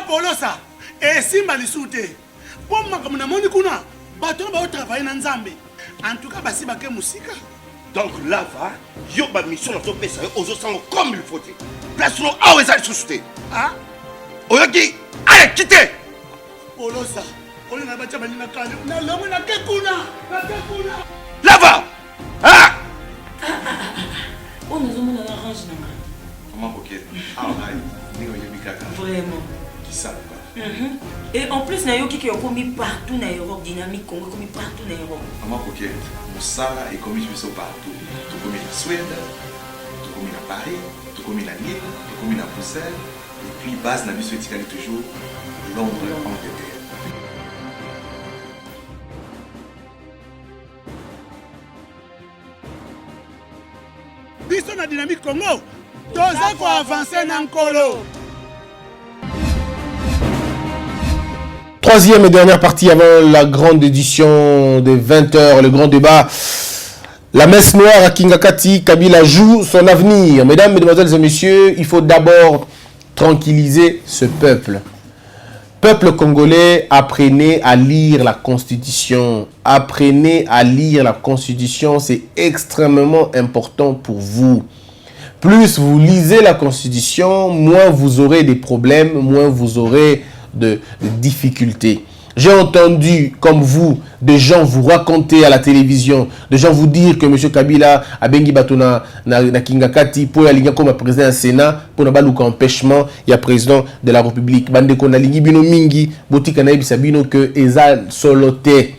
Polosa. Et Simba Lissoute. Pour moi, comme on a kuna, bateau va travailler dans Zambé. En tout cas, basi baké musika. Donc là, va, yo ba mission dans ton pays, aux autres comme il faut. Place nous à où est-ce que tu Ah? Oyoki, allez, quittez! Polosa. On a battu na kale. Na lomo na kekuna. Na kekuna. Là-bas! Ah! On nous a mis dans l'orange. Comment coquette? Ah, vraiment. Qui ça? Et en plus, il y a qui ont commis partout dans l'Europe, dynamique, Congo, commis partout dans l'Europe. Comment coquette? Moussala est commis partout. Tout commis en Suède, tout commis à Paris, tout commis à Lille, tout commis à Bruxelles. Et puis, base n'a vu toujours Londres, Angleterre. Biso na dynamique Congo. Toza ko avancer na nkolo. Troisième et dernière partie avant la grande édition de 20h, le grand débat. La messe noire à Kingakati, Kabila joue son avenir. Mesdames, mesdemoiselles et messieurs, il faut d'abord tranquilliser ce peuple. Peuple congolais, apprenez à lire la Constitution. Apprenez à lire la Constitution, c'est extrêmement important pour vous. Plus vous lisez la Constitution, moins vous aurez des problèmes, moins vous aurez de difficultés. J'ai entendu, comme vous, des gens vous raconter à la télévision, des gens vous dire que M. Kabila a bengi batona na Kingakati pour aller comme président du Sénat pour ne pas empêchement, il y a président de la République. Bande ko na lingi bino mingi, botika na yebisa bino que eza soloté.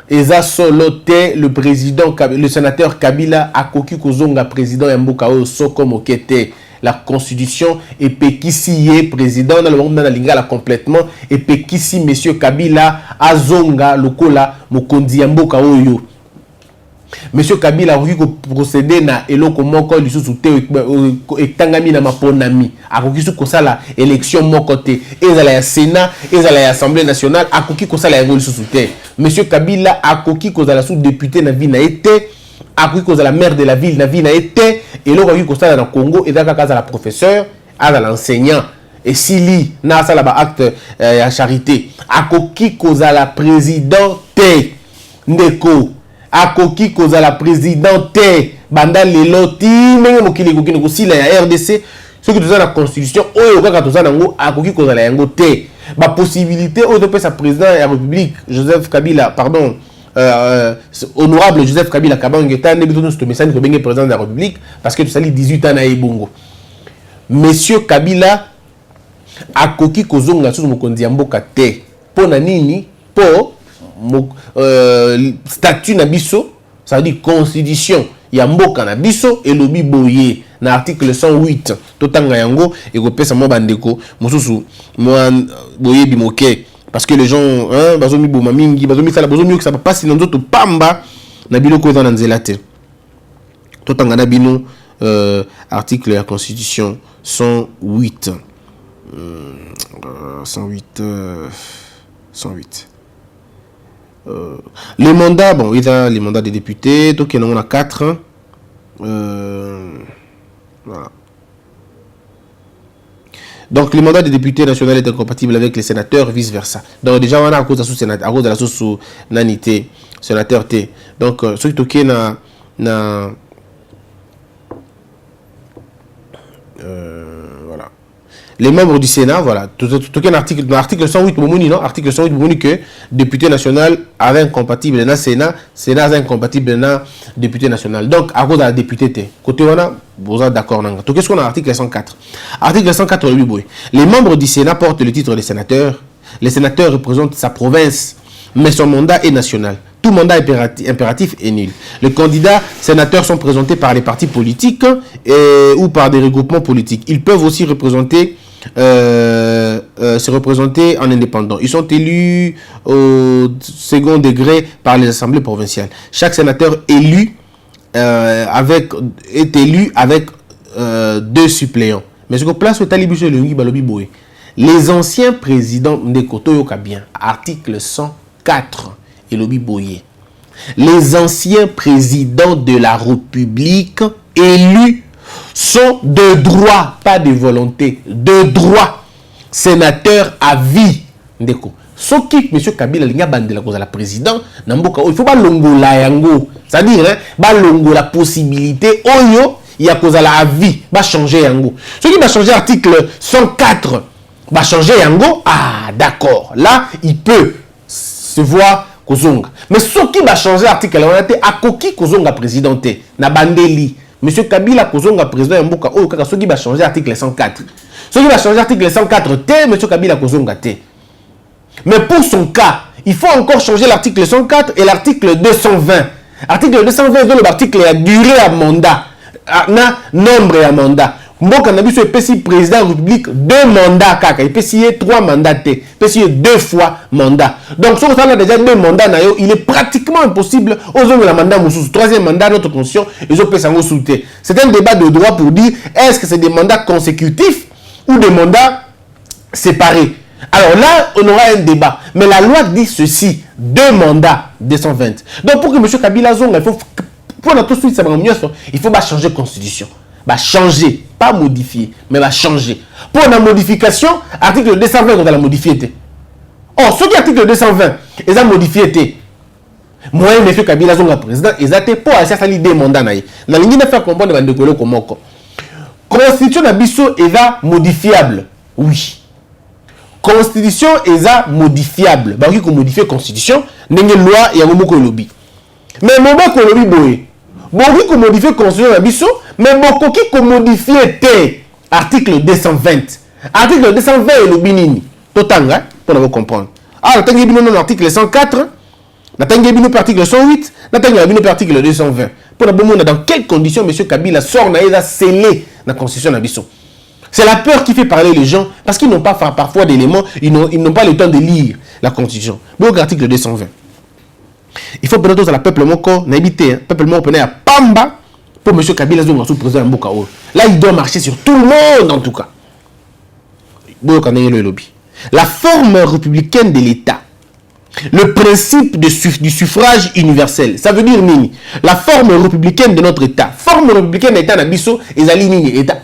Eza soloté le président, le sénateur Kabila a koki kozonga président ya mboka oyo soko mokete. La constitution et pekisi président dans le monde dans la lingala complètement et pekisi monsieur Kabila azonga lokola mokonzi ya mboka oyo. Monsieur Kabila a procédé na eloko moko lisusu te etangami na maponami akoki su kosala élection moko te ezala ya Sénat ezala ya Assemblée nationale akoki kosala ya lisusu te. Monsieur Kabila akoki kozala sous député na vie na été akoki kozala maire de la ville na vie na été et là akoki kosala na Congo et daka kaza la professeur à l'enseignant et sili na sala ba acte ya charité akoki kozala président te ndeko akoki kozala président te banda lelo ti ndenge mokili kokini kosila ya RDC ce que toza na constitution oyo kaka toza nango akoki kozala yango te ba possibilité oyo topesa président ya République Joseph Kabila pardon honorable Joseph Kabila Kabangeta ne biso to message ko bengi président de la République parce que tu sali 18 ans na ebongo monsieur Kabila akoki kozonga sous mokonzi ya mboka te pona nini po statut na biso ça veut dire constitution ya mboka na biso elobi boye na article 108 totanga yango e ko pesa mo bandeko mosusu mo boye bimoke parce que les gens hein bazomi boma mingi bazomi sala bazomi que ça passe dans d'autres pamba na biloko eza na nzela te totanga na bino article de la constitution 108 les mandats bon il y a les mandats des députés donc il y en a 4 voilà. Donc, le mandat des députés nationaux est incompatible avec les sénateurs, vice-versa. Donc, déjà, on a à cause de la sénateur, à cause de la sous nanité, sénateur T. Donc, ce qui toqué voilà. Les membres du Sénat, voilà. Tout un article, dans l'article 108, non? Article 108, que député national avait incompatible dans le Sénat, Sénat est incompatible dans le député national. Donc, à cause de la députée T. Côté, on a, vous êtes d'accord, non? Donc, qu'est-ce qu'on a? Article 104. Article 104, les membres du Sénat portent le titre de sénateur. Les sénateurs représentent sa province, mais son mandat est national. Tout mandat impératif est nul. Les candidats sénateurs sont présentés par les partis politiques ou par des regroupements politiques. Ils peuvent aussi se représenter en indépendant. Ils sont élus au second degré par les assemblées provinciales. Chaque sénateur est élu avec 2 suppléants. Mais ce que place au talibus les anciens présidents de Kotoyoka bien, article 104 et Lobi Boye. Les anciens présidents de la République élus sont de droit, pas de volonté, de droit. sénateur à vie. Ndeko. Soki monsieur Kabila linga bandela cause la président namboka il faut pas longola yango. C'est-à-dire ba longola possibilité oyo ya cause la vie ba changer yango. Soki va changer article 104 va changer yango, ah d'accord. Là il peut se voir kozonga. Mais soki va changer article on a été akoki kozonga présidenté na bandeli. Monsieur Kabila kozonga président yamboka oyo kaka soki va changer article 104. Soki va changer article 104 T monsieur Kabila kozonga T. Mais pour son cas, il faut encore changer l'article 104 et l'article 220. Article 220 est l'article à durée à mandat. Na nombre à mandat. Mboka na biso epesi président de la République 2 mandats kaka. Epesi 3 mandats te. Epesi 2 fois mandat. Donc si on a déjà 2 mandats na yo, il est pratiquement impossible aux hommes la mandat moussous. 3e mandat notre conscience ils ont payé sango souté. C'est un débat de droit pour dire est-ce que c'est des mandats consécutifs ou des mandats séparés. Alors là, on aura un débat. Mais la loi dit ceci, 2 mandats 220. Donc pour que M. Kabila Zonga, il faut, pour notre suite, il faut changer la constitution. Changer, pas modifier, mais changer. Pour la modification, article 220, on va la modifier. Or, ce qui est article 220, ils ont modifié. Moi, M. Kabila Zonga, président, ils ont pour aller 2 mandats. La ligne de faire comprendre de Ndekolo Komoko. Constitution d'Abisso est modifiable. Oui. Constitution est modifiable. Bah oui, qu'on modifie constitution, n'est loi et un mot lobby. Mais moment qu'on lobby boy, bon oui qu'on modifie constitution d'Abisso, mais bon qui qu'on modifie était article 220. Article 220 est lobby nini. Totanga pour nous comprendre. Ah, la tangi bino non article 104, la tangi bino article 108, la tangi bino article 220. Pour nous montrer dans quelles conditions monsieur Kabila sort na eza scellé la constitution d'Abisso. C'est la peur qui fait parler les gens parce qu'ils n'ont pas parfois d'éléments, ils n'ont pas le temps de lire la constitution. Donc article 220. Il faut prendre à la peuple moko n'habiter, peuple moko à Pamba pour M. Kabila Zonga sous président Mbokao. Là il doit marcher sur tout le monde en tout cas. La forme républicaine de l'État. Le principe du suffrage universel. Ça veut dire nini? La forme républicaine de notre État. Forme républicaine de l'État nabiso,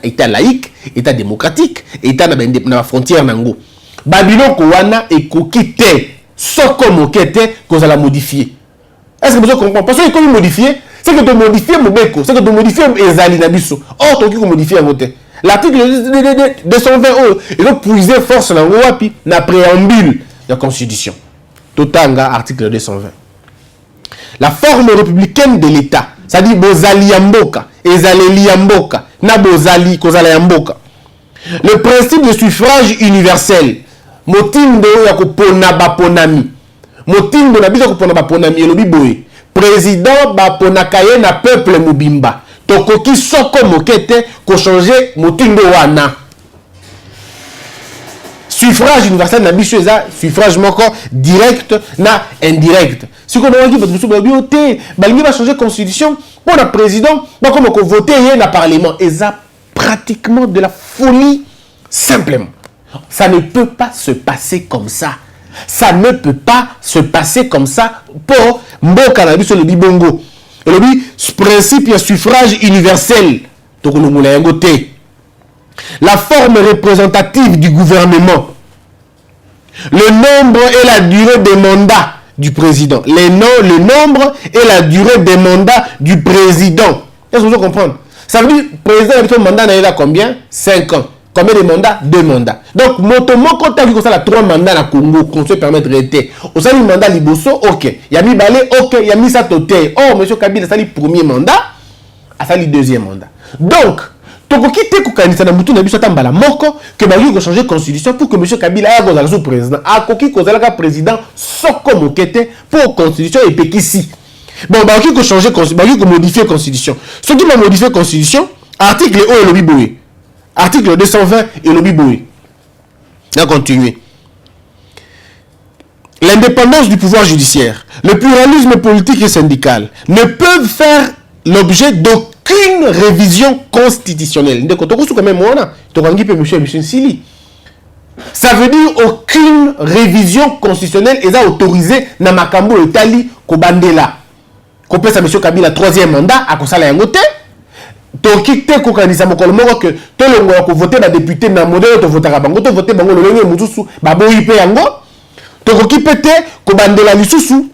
État laïque, État démocratique, État na la frontière nango. Babylon kowana et kokite, soko mokete qu'on a la modifier. Est-ce que vous comprenez? Parce que comme modifier, c'est que de modifier mobeko, c'est que de modifier ezali nabiso. Or to ki ko modifier ngote. L'article 220 il faut puiser force nango wapi na préambule de la constitution. Totanga, article 220. La forme républicaine de l'État, ça dit Bozali Yamboka, Ezaleli Yamboka, na Bozali, Kozala Yamboka. Le principe de suffrage universel, Motindo Yakopona Baponami, Motindo Nabiso Kopona Baponami, Elobi Boye, président Baponakaye na peuple Mubimba, Tokoki Soko Mokete, ko changer Motindo Wana. Suffrage universel na biso eza suffrage moko direct na indirect. Si on a dit que balingi va changer constitution pour le président, ba comme ko voter na parlement eza pratiquement de la folie simplement. Ça ne peut pas se passer comme ça. Ça ne peut pas se passer comme ça pour mboka na biso le bibongo. Et le principe de suffrage universel to ko ngula yango te. La forme représentative du gouvernement, le nombre et la durée des mandats du président, le nombre et la durée des mandats du président. Est-ce que vous comprenez? Ça veut dire que le président a un mandat il a combien? 5 ans. Combien de mandats? 2 mandats. Donc, motomo quand tu as vu que ça a 3 mandats à Congo, qu'on se permet de rester. Au sein du mandat Liboso, ok. Il y a mis Balé, ok. Il y a mis Satoté. Oh, M. Kabila, ça a le premier mandat, ça a le deuxième mandat. Donc, tokoki te kokanisa na mutu na biso tambala moko que bali ko changer constitution pour que monsieur Kabila ya kozala sous président akoki kozala ka président soko mokete pour constitution et pekisi bon bali ko changer constitution bali ko modifier constitution ce qui va modifier constitution article o elobi boye article 220 elobi boye on va continuer. L'indépendance du pouvoir judiciaire, le pluralisme politique et syndical ne peuvent faire l'objet d'aucune révision constitutionnelle. Ça veut dire aucune révision constitutionnelle est autorisée dans Makambo Italie Kobandela. Qu'on peut ça M. Kabila 3e mandat à Kosala Yangote. toki te kokanisa mokolo moko que tolongola ko voter ba député na modèle to votera bango to voter bango lolenge mususu ba boyi pe yango tokoki pete ko bandela lisusu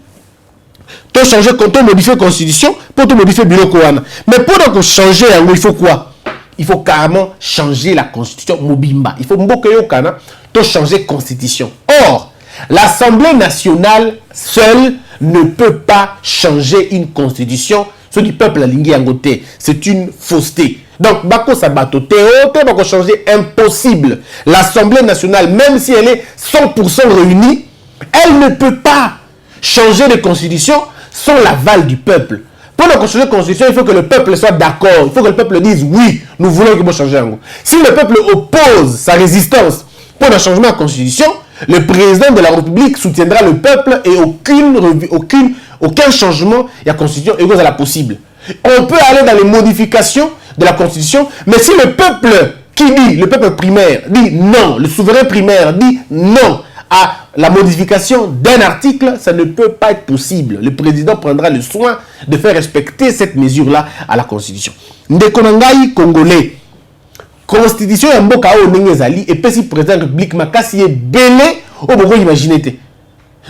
to changer quand on modifie constitution pour to modifier biloko wana mais pour donc changer yango il faut quoi? Il faut carrément changer la constitution mobimba. Il faut mboka yokana to changer constitution. Or, l'Assemblée nationale seule ne peut pas changer une constitution. Ce du peuple a lingui angoté, c'est une fausseté. Donc, bako sabato théo, bako changer impossible. L'Assemblée nationale, même si elle est 100% réunie, elle ne peut pas changer de constitution sans l'aval du peuple. Pour la changer de constitution, il faut que le peuple soit d'accord. Il faut que le peuple dise oui, nous voulons que vous changez. Si le peuple oppose sa résistance pour le changement de la constitution, le président de la République soutiendra le peuple et aucun changement de la constitution est possible. On peut aller dans les modifications de la constitution, mais si le peuple qui dit, le peuple primaire dit non, le souverain primaire dit non à la modification d'un article, ça ne peut pas être possible. Le président prendra le soin de faire respecter cette mesure-là à la Constitution. Ndekonangai congolais. Constitution ya mboka o nengezali et puis si président de la République makasi est belé au boko imaginer te.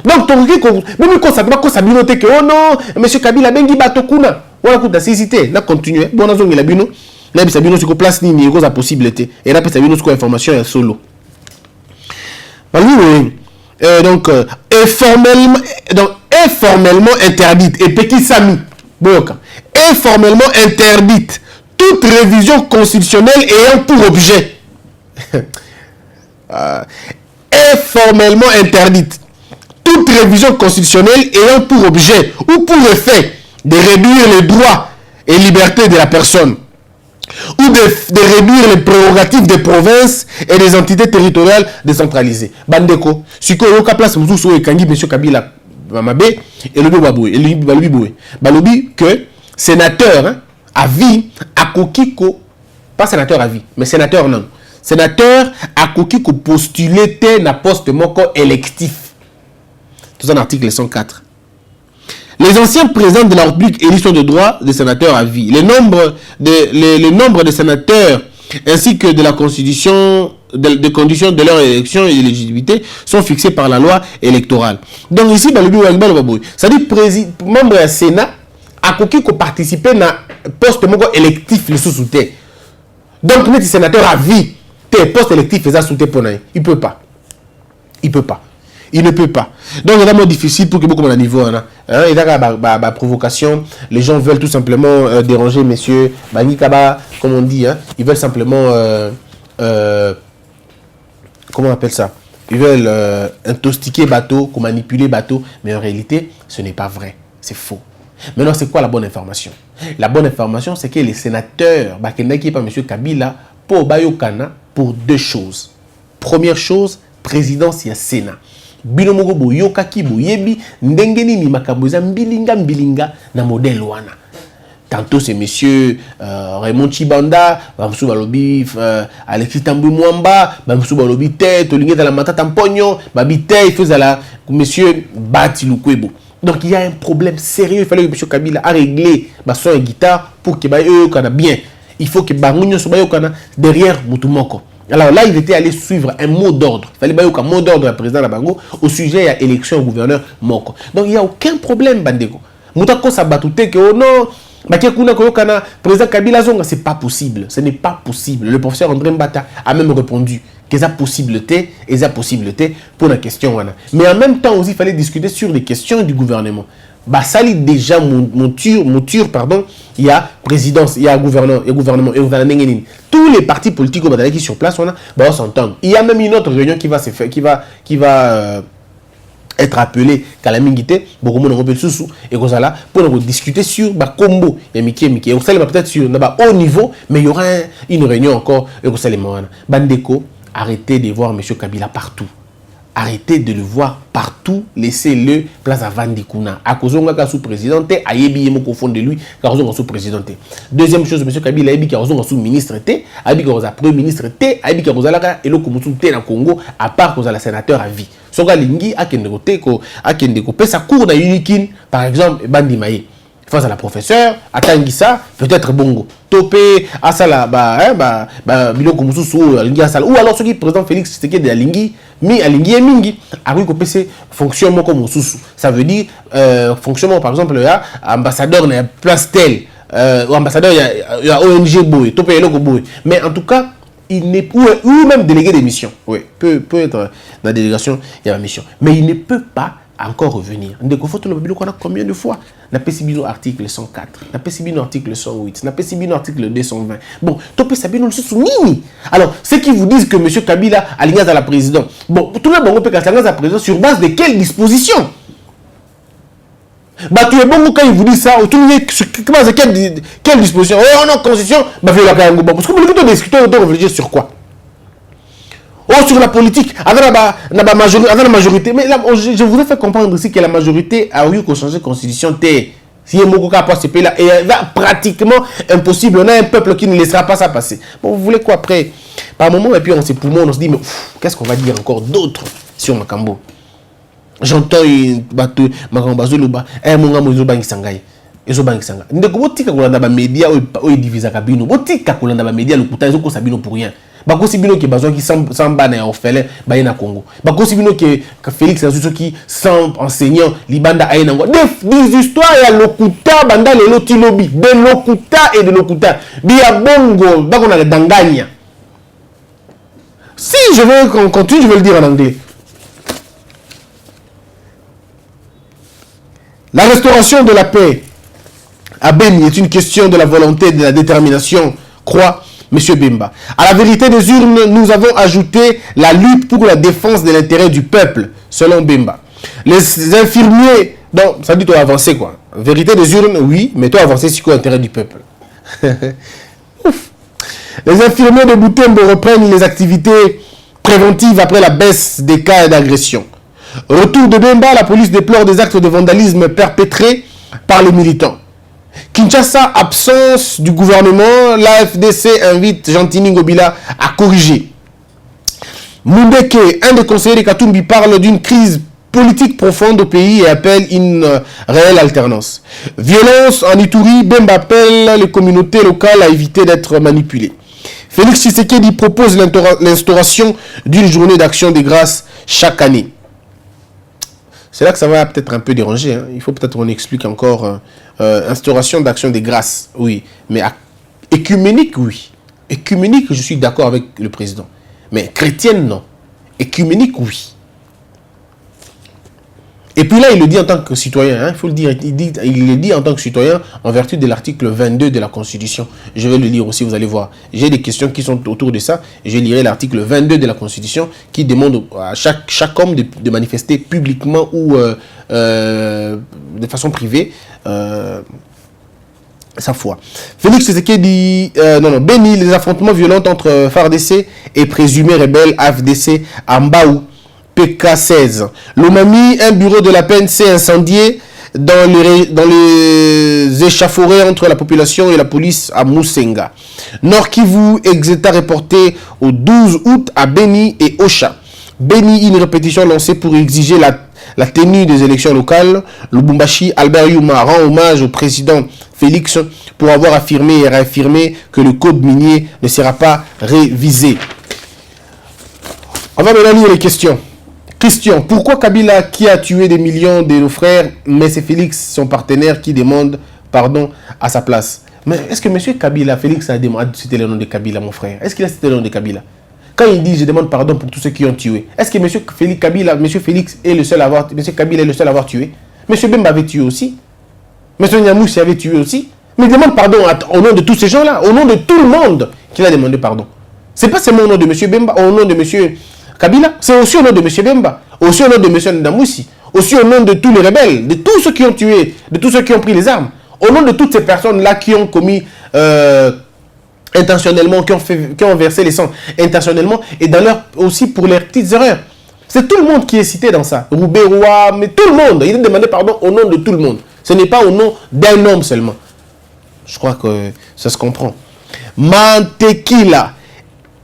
Donc ton qui même quand ça pas sabinote que oh non, monsieur Kabila bengi batokuna. Wala kuta cité, na continuer. Bon na zongi la bino. Na bisa bino siko place nini eko za possibilité. Et là bisa bino siko information ya solo. Donc, informellement interdite, et petit Sami, informellement interdite toute révision constitutionnelle ayant pour objet, informellement interdite toute révision constitutionnelle ayant pour objet ou pour effet de réduire les droits et libertés de la personne, ou de réduire les prérogatives des provinces et des entités territoriales décentralisées. Bandeko, si vous avez place, vous avez M. Kabila Mamabe et le Balobi que sénateur à vie, à Kokiko, pas sénateur à vie, mais sénateur non. Sénateur à Kokiko postulé na poste moko électif. Tout ça dans l'article 104. Les anciens présidents de la République élus sont de droit de sénateurs à vie. Le nombre de sénateurs ainsi que de la constitution, des conditions de leur élection et d'éligibilité sont fixés par la loi électorale. Donc ici, ça dit membre du Sénat a qui participer à poste électif le sous-souté. Donc les sénateurs à vie, tes postes électifs faisaient sous-souté pour nous. Il peut pas. Il peut pas. Il ne peut pas. Donc, c'est vraiment difficile pour que beaucoup de niveau. Et là, provocation, les gens veulent tout simplement déranger messieurs. Comme on dit, ils veulent simplement. Comment on appelle ça? Ils veulent intoxiquer bateau, manipuler bateau. Mais en réalité, ce n'est pas vrai. C'est faux. Maintenant, c'est quoi la bonne information? La bonne information, c'est que les sénateurs, qui est pas M. Kabila, pour Bayokana, pour deux choses. Première chose, présidence, il y a Sénat. Binomogo boyoka ki boyebi ndengeni ni makaboza mbilinga na modèle wana. Tantôt c'est monsieur Raymond Chibanda, bamsou balobi Alexis Tambou Mwamba, bamsou balobi tête olingue dans la matata mpogno, babite il faisait la monsieur Bati Lukwebo. Donc il y a un problème sérieux, il fallait que monsieur Kabila a réglé son et guitare pour que bayo kana bien. Il faut que bangunyo so bayo kana derrière mutumoko. Alors là, il était allé suivre un mot d'ordre. Il fallait un mot d'ordre du président Labango au sujet de l'élection au gouverneur Moko. Donc il n'y a aucun problème, Bandeko. Moutako Sabatouté que oh non, président Kabila Zonga, c'est pas possible. Ce n'est pas possible. Le professeur André Mbata a même répondu qu'il y a possibilité pour la question. Mais en même temps aussi, il fallait discuter sur les questions du gouvernement. Sali déjà mouture, pardon, il y a présidence, il y a gouvernement, tous les partis politiques qui sont sur place, on va s'entendre. Il y a même une autre réunion qui va se faire, qui va être appelée Kalamingité, pour discuter sur combo et Miki. On sait peut-être sur haut niveau, mais il y aura une réunion encore. Bandeko, arrêtez de voir M. Kabila partout. Arrêtez de le voir partout, laissez-le place à Vandikuna. À cause de sous-président, Ayebi est au fond de lui, car on sous-président. Deuxième chose, M. Kabila Ayebi qui a sous-ministre, Ayebi qui a premier ministre, Ayebi qui a et le Komutu na Congo, à part qu'on a la sénateur à vie. Soga Lingi a Kendeko, Pesa cour na Unikin, par exemple, Bandi Maye. face à la professeure, à Tanguissa, peut-être bongo. Topé, à Sala, biloko mususu, alingi à Sala. Ou alors ceux qui président Félix Tshisekedi de Alingi, mi Alingi et Mingi, a oui que c'est fonctionnement comme mususu. Ça veut dire fonctionnement par exemple là, ambassadeur n'a place tel, ou ambassadeur il y a ONG boy, Topé loko boy. Mais en tout cas, il n'est ou même délégué des missions. Oui, peut être dans la délégation, il y a la mission. Mais il ne peut pas encore revenir. Ndeko faut le babilo qu'on a combien de fois? Na pesibino article 104, na pesibino article 108, na pesibino article 220. Bon, topé sabino le sous-nini. Alors, ceux qui vous disent que M. Kabila a l'ingaz à la présidence. Bon, tout le monde peut casser à la présidence sur base de quelle disposition? Bah, tu es bon quand ils vous disent ça, autour de base de quelle disposition? Oh non, constitution, bah, fais la carrière. Parce que vous voulez discuter, on doit réfléchir sur quoi? Oh, sur la politique, avec la majorité. Mais là, je voudrais faire comprendre aussi que la majorité a eu qu'à changer la constitution. Si Mokoka passe ce pays-là, et pratiquement impossible. On a un peuple qui ne laissera pas ça passer. Bon, vous voulez quoi après? Par moment, et puis on se poumon, on se dit, mais qu'est-ce qu'on va dire encore d'autre sur Makambo? J'entends une bateau, Makambazo Loba, mon gars, Mozoba Ngisangai. Ezoba Ngisanga. Ndeko botika kolanda ba média o divisa kabino. Botika kolanda ba média lokuta ezoko sabino pour rien. Bakosi bino ke bazwa ki samba na orphelin ba na Congo. Bakosi bino ke Félix Azuso ki sans enseignant libanda aye nango. Des histoires ya lokuta banda lelo tilobi, de lokuta et de lokuta. Bia bongo bako na danganya. Si je veux qu'on continue, je vais le dire en anglais. La restauration de la paix à Beni est une question de la volonté et de la détermination, croit M. Bemba. À la vérité des urnes, nous avons ajouté la lutte pour la défense de l'intérêt du peuple, selon Bemba. Les infirmiers, donc ça dit toi avancer quoi. Vérité des urnes, oui, mais toi avancer c'est quoi l'intérêt du peuple? Ouf. Les infirmiers de Boutembo reprennent les activités préventives après la baisse des cas d'agression. Retour de Bemba, la police déplore des actes de vandalisme perpétrés par les militants. Kinshasa, absence du gouvernement, l'AFDC invite Gentini Ngobila à corriger. Mundeke, un des conseillers de Katumbi, parle d'une crise politique profonde au pays et appelle une réelle alternance. Violence en Ituri, Bemba appelle les communautés locales à éviter d'être manipulées. Félix Tshisekedi propose l'instauration d'une journée d'action des grâces chaque année. C'est là que ça va peut-être un peu déranger. Hein. Il faut peut-être qu'on explique encore. Instauration d'action des grâces, oui. Mais écuménique, oui. Écuménique, je suis d'accord avec le président. Mais chrétienne, non. Écuménique, oui. Et puis là, il le dit en tant que citoyen. Hein, il faut le dire. Il le dit en tant que citoyen en vertu de l'article 22 de la Constitution. Je vais le lire aussi, vous allez voir. J'ai des questions qui sont autour de ça. Je lirai l'article 22 de la Constitution qui demande à chaque homme de manifester publiquement ou de façon privée sa foi. Félix Tshisekedi dit Beni, les affrontements violents entre FARDC et présumés rebelles AFDC à Mbaou, PK16. Lomami, un bureau de la peine s'est incendié dans les échauffourées entre la population et la police à Moussenga. Nord Kivu, Exeta reporté au 12 août à Beni et Ocha. Beni, une répétition lancée pour exiger la tenue des élections locales. Lubumbashi, Albert Yuma rend hommage au président Félix pour avoir affirmé et réaffirmé que le code minier ne sera pas révisé. On va maintenant lire les questions. Christian, pourquoi Kabila, qui a tué des millions de nos frères, mais c'est Félix, son partenaire, qui demande pardon à sa place? Mais est-ce que M. Kabila, Félix a cité le nom de Kabila, mon frère? Est-ce qu'il a cité le nom de Kabila? Quand il dit je demande pardon pour tous ceux qui ont tué, est-ce que M. Félix est le seul à avoir, M. Kabila est le seul à avoir tué? M. Bemba avait tué aussi. M. Nyamouchi avait tué aussi. Mais il demande pardon au nom de tous ces gens-là, au nom de tout le monde qu'il a demandé pardon. C'est pas seulement au nom de M. Bemba, au nom de M. Kabila, c'est aussi au nom de M. Bemba, aussi au nom de M. Ndamoussi, aussi au nom de tous les rebelles, de tous ceux qui ont tué, de tous ceux qui ont pris les armes, au nom de toutes ces personnes-là qui ont commis intentionnellement, qui ont versé les sangs intentionnellement, et d'ailleurs aussi pour leurs petites erreurs. C'est tout le monde qui est cité dans ça. Roubaix-Roy, mais tout le monde. Il a demandé pardon au nom de tout le monde. Ce n'est pas au nom d'un homme seulement. Je crois que ça se comprend. Mantequilla,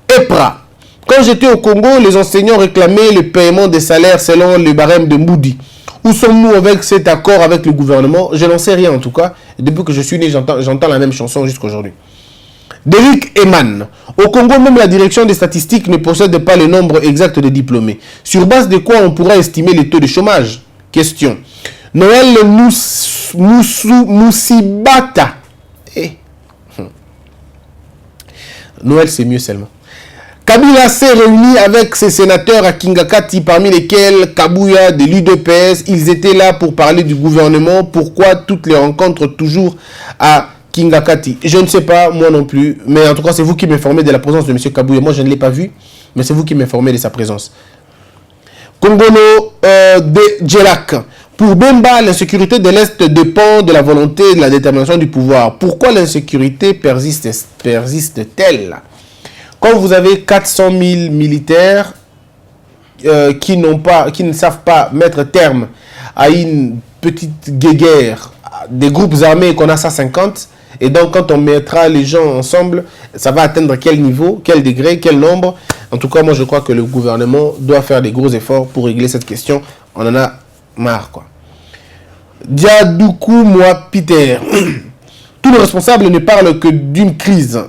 EPRA. Quand j'étais au Congo, les enseignants réclamaient le paiement des salaires selon le barème de Moody. Où sommes-nous avec cet accord avec le gouvernement? Je n'en sais rien en tout cas. Depuis que je suis né, j'entends la même chanson jusqu'à aujourd'hui. Derrick Eman. Au Congo, même la direction des statistiques ne possède pas le nombre exact de diplômés. Sur base de quoi on pourra estimer les taux de chômage? Question. Noël Moussibata. Noël, c'est mieux seulement. Kabila s'est réuni avec ses sénateurs à Kingakati, parmi lesquels Kabouya de l'UDPS. Ils étaient là pour parler du gouvernement. Pourquoi toutes les rencontres toujours à Kingakati? Je ne sais pas, moi non plus. Mais en tout cas, c'est vous qui m'informez de la présence de M. Kabouya. Moi, je ne l'ai pas vu, mais c'est vous qui m'informez de sa présence. Congolo de Djelak. Pour Bemba, l'insécurité de l'Est dépend de la volonté et de la détermination du pouvoir. Pourquoi l'insécurité persiste-t-elle? Quand vous avez 400 000 militaires qui ne savent pas mettre terme à une petite guéguerre, des groupes armés qu'on a 150, et donc quand on mettra les gens ensemble, ça va atteindre quel niveau, quel degré, quel nombre? En tout cas, moi je crois que le gouvernement doit faire des gros efforts pour régler cette question. On en a marre, quoi. Diadoukou moi Peter. Tous les responsables ne parlent que d'une crise.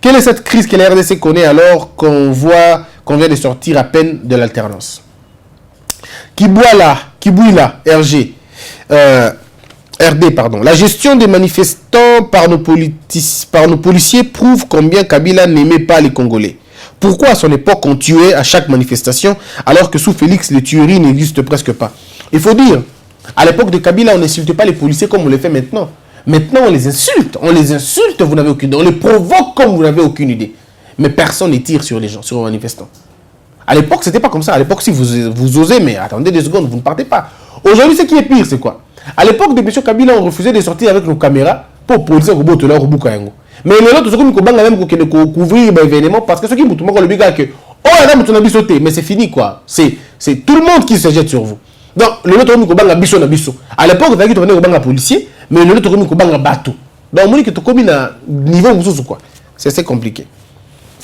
Quelle est cette crise que la RDC connaît alors qu'on vient de sortir à peine de l'alternance? Kibouila, RG, RD, pardon. La gestion des manifestants par nos policiers prouve combien Kabila n'aimait pas les Congolais. Pourquoi à son époque on tuait à chaque manifestation alors que sous Félix les tueries n'existent presque pas? Il faut dire, à l'époque de Kabila on n'insultait pas les policiers comme on le fait maintenant. Maintenant on les insulte, vous n'avez aucune idée, on les provoque comme vous n'avez aucune idée. Mais personne ne tire sur les gens, sur les manifestants. À l'époque c'était pas comme ça, à l'époque si vous osez, mais attendez 2 secondes, vous ne partez pas. Aujourd'hui ce qui est pire c'est quoi? À l'époque de M. Kabila on refusait de sortir avec nos caméras pour policiers au bout de leur bout. Mais les autres, ce qu'on a même couvrir l'événement parce que ce qui est le big que oh, mais c'est fini quoi. C'est tout le monde qui se jette sur vous. Donc, le autre, on a biso. À l'époque, on a dit qu'on avait un policier, mais le autre, on a un bateau. Donc, on dit que tu as un niveau où quoi. C'est assez compliqué.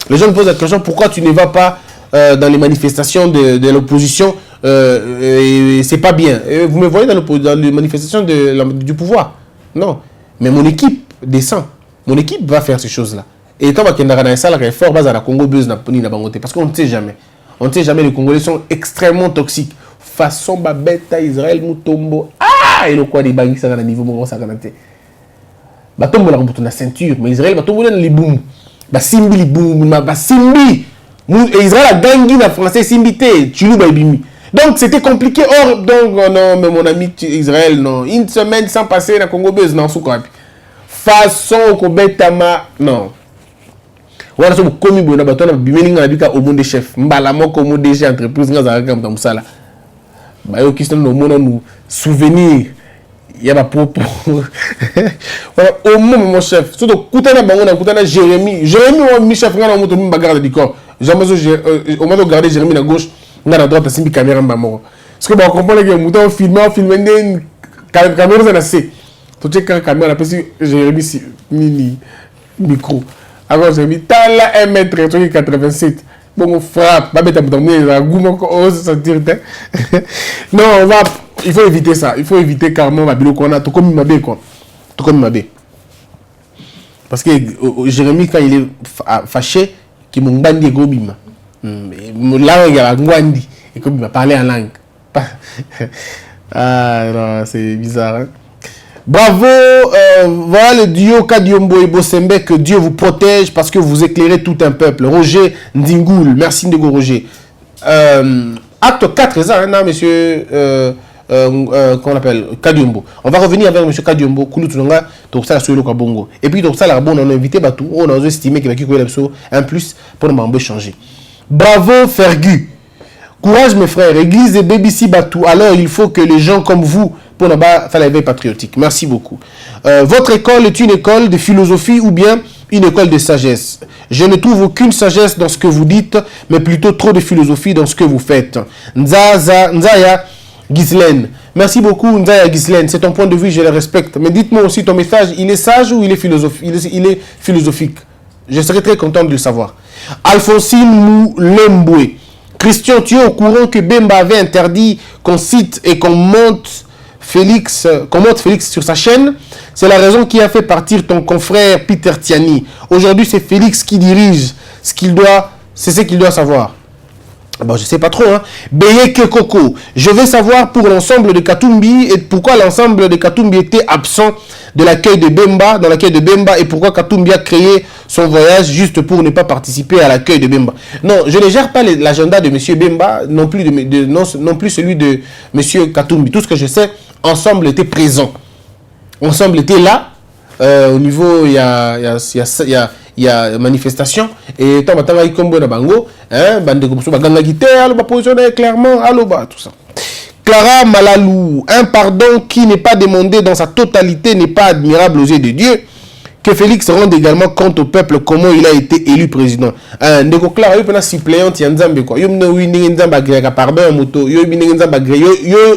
Les gens me posent la question pourquoi tu ne vas pas dans les manifestations de l'opposition c'est pas bien. Et vous me voyez dans les manifestations du pouvoir. Non. Mais mon équipe descend. Mon équipe va faire ces choses-là. Et quand on a ça, il faut faire Congo buzz parce qu'on ne sait jamais. On ne sait jamais, les Congolais sont extrêmement toxiques. Façon babeta Israël Mutombo. Ah, et le quoi des bangs ça dans le niveau mon ça canate. Batombo la remporte la ceinture, mais Israël batombo dans les boum. Ba simbi les boum, ba simbi. Israël a gagné la français simbité, tu nous bimi. Donc c'était compliqué. Or donc non, mais mon ami Israël non, une semaine sans passer na Congo buzz non sous quoi. Façon ko betama non. Voilà so komi bona batona bimelinga na bika au monde des chefs. Mbala moko mo DG entreprise ngaza kama musala. Bah yo qui sont nos nous souvenir il y a pas propos. Voilà au moment mon chef surtout kutana bango na kutana Jérémy mon chef ngana moto mba garde du corps. Jamais au moment de garder Jérémy à gauche, ngana à droite simbi caméra mbamo. Parce que bon comprendre que moto filmer une caméra ça c'est. Tout ce que caméra parce que Jérémy mini micro. Alors j'ai mis tala 1m87. Bon, on frappe, non, il faut éviter ça. Il faut éviter carrément ma bilo qu'on a tout comme ma quoi. Tout comme ma bé. Parce que Jérémy quand il est fâché, qui m'ont bandi gobima. Là il y a ngwandi et comme il m'a parlé en langue. Ah non, c'est bizarre. Hein? Bravo, voilà le duo Kadiombo et Bosembe, que Dieu vous protège parce que vous éclairez tout un peuple. Roger Ndingoul, merci Ndego Roger. Acte 4, ça, hein, monsieur, qu'on appelle Kadiombo. On va revenir avec monsieur Kadiombo, Koulou Tunanga, donc ça, sur le Kabongo. Et puis, donc ça, là, bon, on a invité Batou, on a estimé qu'il y a un plus pour nous changer. Bravo, Fergu. Courage, mes frères. Église et BBC Batou. Alors, il faut que les gens comme vous pour faire l'éveil patriotique. Merci beaucoup. Votre école est une école de philosophie ou bien une école de sagesse? Je ne trouve aucune sagesse dans ce que vous dites, mais plutôt trop de philosophie dans ce que vous faites. Nzaya Ghislaine. Merci beaucoup, Nzaya Ghislaine. C'est ton point de vue, je le respecte. Mais dites-moi aussi, ton message, il est sage ou il est philosophique? Je serais très content de le savoir. Alphonsine Moulemboué. Christian, tu es au courant que Bemba avait interdit qu'on cite et qu'on monte Félix sur sa chaîne? C'est la raison qui a fait partir ton confrère Peter Tiani. Aujourd'hui, c'est Félix qui dirige c'est ce qu'il doit savoir. Bon, je sais pas trop, hein. Beyeke Koko, je veux savoir pour l'ensemble de Katumbi et pourquoi l'ensemble de Katumbi était absent de l'accueil de Bemba, dans l'accueil de Bemba, et pourquoi Katumbi a créé son voyage juste pour ne pas participer à l'accueil de Bemba. Non, je ne gère pas l'agenda de M. Bemba, non plus, non plus celui de M. Katumbi. Tout ce que je sais, ensemble était présent. Ensemble était là, au niveau, il y a manifestation et tant batanga ikombo na bango bande comme ça baganga guité allo ba positionner clairement allo ba tout ça. Clara Malalou, un pardon qui n'est pas demandé dans sa totalité n'est pas admirable aux yeux de Dieu. Que Félix rende également compte au peuple comment il a été élu président. Ndeko Clara yo pena suppléante ya Nzambe quoi. Yo mno wi ndenge Nzambe agrega pardon moto yo bi ndenge Nzambe agrega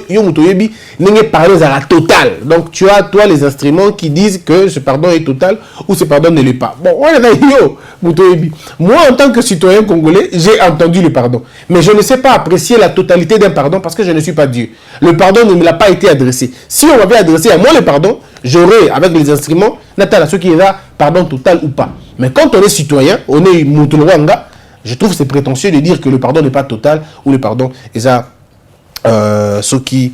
yo moto yebi ndenge pardon à la totale. Donc tu as toi les instruments qui disent que ce pardon est total ou ce pardon ne l'est pas. Bon, voilà yo moto yebi. Moi en tant que citoyen congolais, j'ai entendu le pardon, mais je ne sais pas apprécier la totalité d'un pardon parce que je ne suis pas Dieu. Le pardon ne me l'a pas été adressé. Si on m'avait adressé à moi le pardon, j'aurais, avec les instruments, Nathalie, ce qui est là, pardon total ou pas. Mais quand on est citoyen, on est Moutoulouanga, je trouve c'est prétentieux de dire que le pardon n'est pas total ou le pardon est ça, ce qui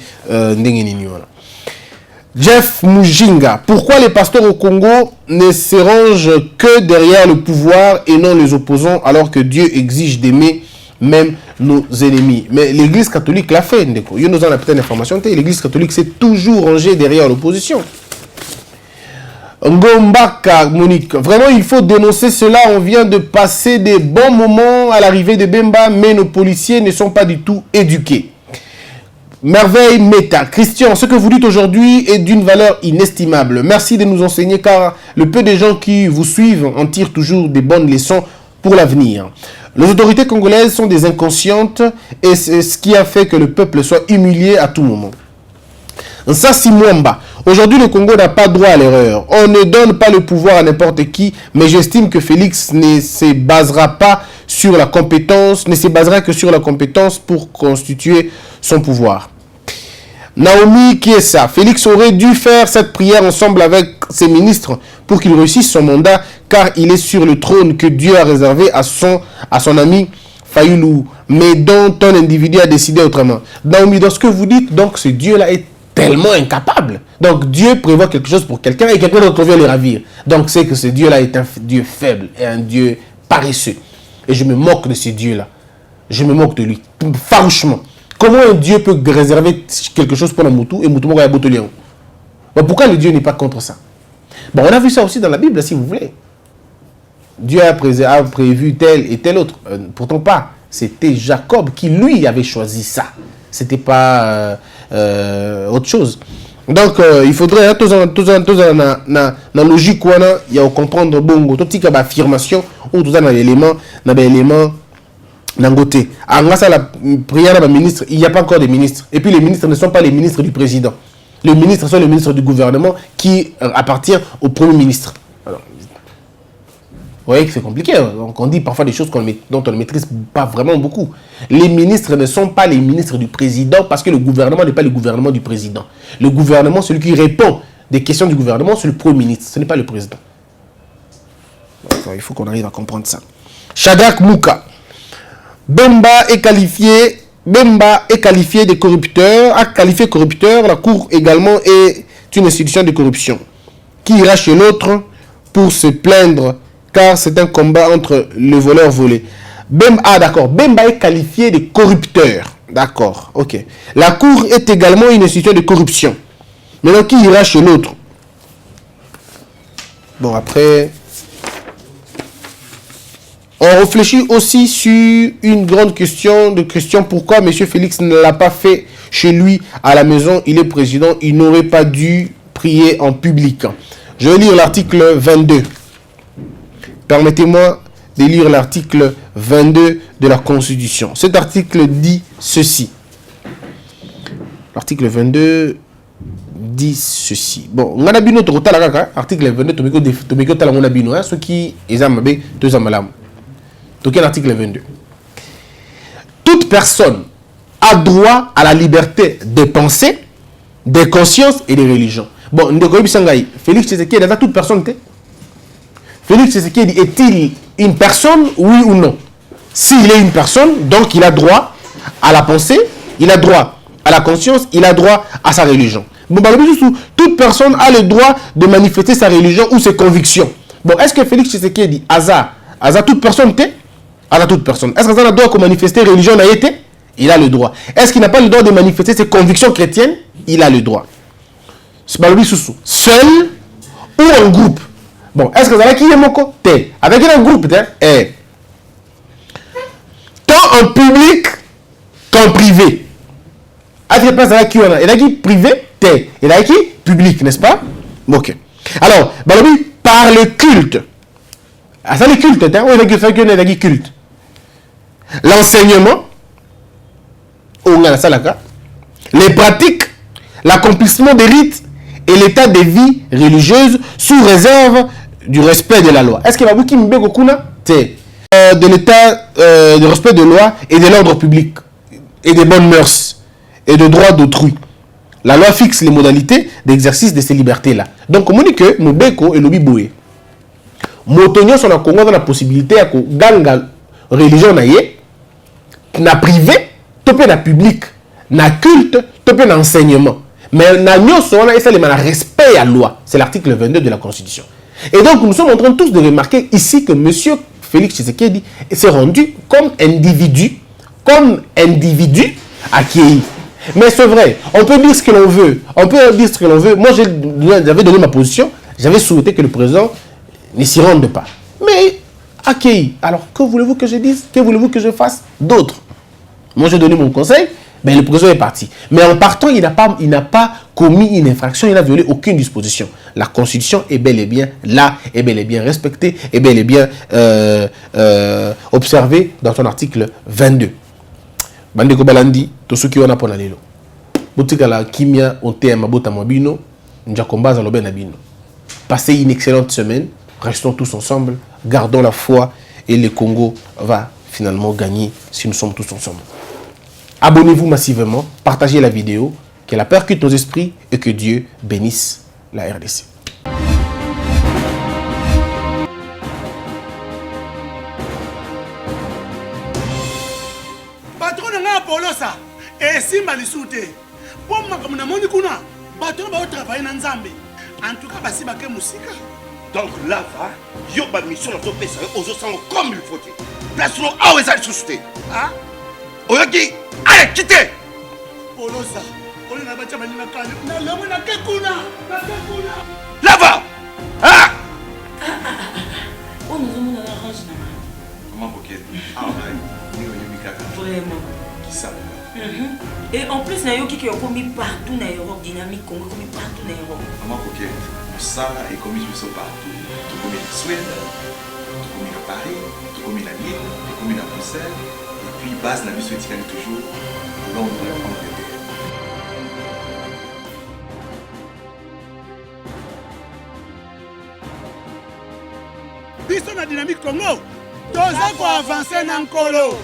Jeff Mujinga, pourquoi les pasteurs au Congo ne se rangent que derrière le pouvoir et non les opposants alors que Dieu exige d'aimer même nos ennemis? Mais l'église catholique l'a fait, Ndeko. Il nous en a peut-être l'information. L'église catholique s'est toujours rangée derrière l'opposition. Ngombaka Monique, vraiment il faut dénoncer cela. On vient de passer des bons moments à l'arrivée de Bemba, mais nos policiers ne sont pas du tout éduqués. Merveille Meta, Christian, ce que vous dites aujourd'hui est d'une valeur inestimable. Merci de nous enseigner car le peu de gens qui vous suivent en tirent toujours des bonnes leçons pour l'avenir. Les autorités congolaises sont des inconscientes et c'est ce qui a fait que le peuple soit humilié à tout moment. Nsasi Mwamba, aujourd'hui le Congo n'a pas droit à l'erreur. On ne donne pas le pouvoir à n'importe qui, mais j'estime que Félix ne se basera pas sur la compétence, ne se basera que sur la compétence pour constituer son pouvoir. Naomi Kiesa, Félix aurait dû faire cette prière ensemble avec ses ministres pour qu'il réussisse son mandat car il est sur le trône que Dieu a réservé à son ami Fayoulou, mais dont un individu a décidé autrement. Naomi, dans ce que vous dites, donc ce Dieu-là est tellement incapable. Donc Dieu prévoit quelque chose pour quelqu'un et quelqu'un d'autre vient le ravir. Donc c'est que ce Dieu-là est un Dieu faible et un Dieu paresseux. Et je me moque de ce Dieu-là. Je me moque de lui, farouchement. Comment un Dieu peut réserver quelque chose pour la Moutou et Moutou Moka Yabotoléon? Pourquoi le Dieu n'est pas contre ça? Bon, on a vu ça aussi dans la Bible, si vous voulez. Dieu a prévu tel et tel autre. Pourtant pas. C'était Jacob qui, lui, avait choisi ça. C'était pas autre chose. Donc, il faudrait, dans la logique, il y a à comprendre bongo. Tout ce affirmation ou tout ça dans l'élément, Nangote. À la prière d'un ministre, il n'y a pas encore de ministres. Et puis les ministres ne sont pas les ministres du président. Les ministres sont les ministres du gouvernement qui appartiennent au premier ministre. Alors, vous voyez que c'est compliqué. Donc on dit parfois des choses dont on ne maîtrise pas vraiment beaucoup. Les ministres ne sont pas les ministres du président parce que le gouvernement n'est pas le gouvernement du président. Le gouvernement, celui qui répond des questions du gouvernement, c'est le premier ministre. Ce n'est pas le président. Donc, il faut qu'on arrive à comprendre ça. Shadrach Mouka. Bemba est qualifié de corrupteur, a qualifié corrupteur. La Cour également est une institution de corruption qui ira chez l'autre pour se plaindre car c'est un combat entre le voleur volé. D'accord. Bemba est qualifié de corrupteur. D'accord, ok. La Cour est également une institution de corruption. Maintenant, qui ira chez l'autre? Bon, après... On réfléchit aussi sur une grande question pourquoi M. Félix ne l'a pas fait chez lui à la maison. Il est président, il n'aurait pas dû prier en public. Je vais lire l'article 22. Permettez-moi de lire l'article 22 de la Constitution. Cet article dit ceci. L'article 22 dit ceci. Bon, on a bien notre article 22, ce qui est article 22. Toute personne a droit à la liberté de pensée, de conscience et de religion. Bon, Félix Tshisekedi est toute personne. Félix Tshisekedi est-il une personne, oui ou non? S'il est une personne, donc il a droit à la pensée, il a droit à la conscience, il a droit à sa religion. Bon, toute personne a le droit de manifester sa religion ou ses convictions. Bon, est-ce que Félix Tshisekedi, Aza toute personne, à toute personne. Est-ce qu'il a le droit de manifester religion n'a été? Il a le droit. Est-ce qu'il n'a pas le droit de manifester ses convictions chrétiennes? Il a le droit. Seul ou en groupe? Bon, est-ce que ça va qui est mon côté? Avec un groupe, tant en public qu'en privé. Est-ce que ça va qui on a? Il a qui privé? Il a qui public, n'est-ce pas? Ok. Alors, par le culte. Ah, ça le culte, il a qui culte. L'enseignement, les pratiques, l'accomplissement des rites et l'état de vie religieuse sous réserve du respect de la loi. Est-ce qu'il va beaucoup de l'état de respect de la loi et de l'ordre public et des bonnes mœurs et de droits d'autrui? La loi fixe les modalités d'exercice de ces libertés-là. Donc, comme on dit que Mobeko et Lobiboué, Motonio sont en Congo dans la possibilité à ganga religion na privé, topé na public, na culte, topé na enseignement. Mais na nyoso on a essayé de respect à la loi. C'est l'article 22 de la Constitution. Et donc, nous sommes en train tous de remarquer ici que M. Félix Tshisekedi s'est rendu comme individu accueilli. Mais c'est vrai, on peut dire ce que l'on veut. Moi, j'avais donné ma position. J'avais souhaité que le président ne s'y rende pas. Mais accueilli. Alors, que voulez-vous que je dise? Que voulez-vous que je fasse d'autre? Moi, j'ai donné mon conseil. Mais le président est parti. Mais en partant, il n'a pas commis une infraction. Il n'a violé aucune disposition. La Constitution est bel et bien là, est bel et bien respectée, est bel et bien observée dans son article 22. Bandeko Balandi, to ceux qui ont appris lelo. Boutika la kimia onte mabota mabino, njakomba za lobe na bino. Passez une excellente semaine, restons tous ensemble, gardons la foi et le Congo va finalement gagner si nous sommes tous ensemble. Abonnez-vous massivement, partagez la vidéo, qu'elle percute nos esprits et que Dieu bénisse la RDC. Polosa et simba lisute pour makambo na moni kuna bato ba travailler na nzambe en tout cas basi ba ke musika. Donc là va yo ba mission na to pesa ozo sango comme il faut. Place no awe za susute. Ah oyoki allez quitter Polosa on na ba chama ni na kale na lemo na ke kuna là va ah on nous on a arrangé na comment OK ah ni yo mikaka vraiment. Et en plus, il y a qui ont commis partout dans l'Europe, dynamique, Congo, commis partout dans l'Europe. Comment OK ça est commis partout. Tout commis en Suède, tout commis à Paris, tout commis à Lille, tout commis à Bruxelles, et puis base la mission éthique toujours Londres, Angleterre. Biso na dynamique Congo, doza ko avancer na nkolo.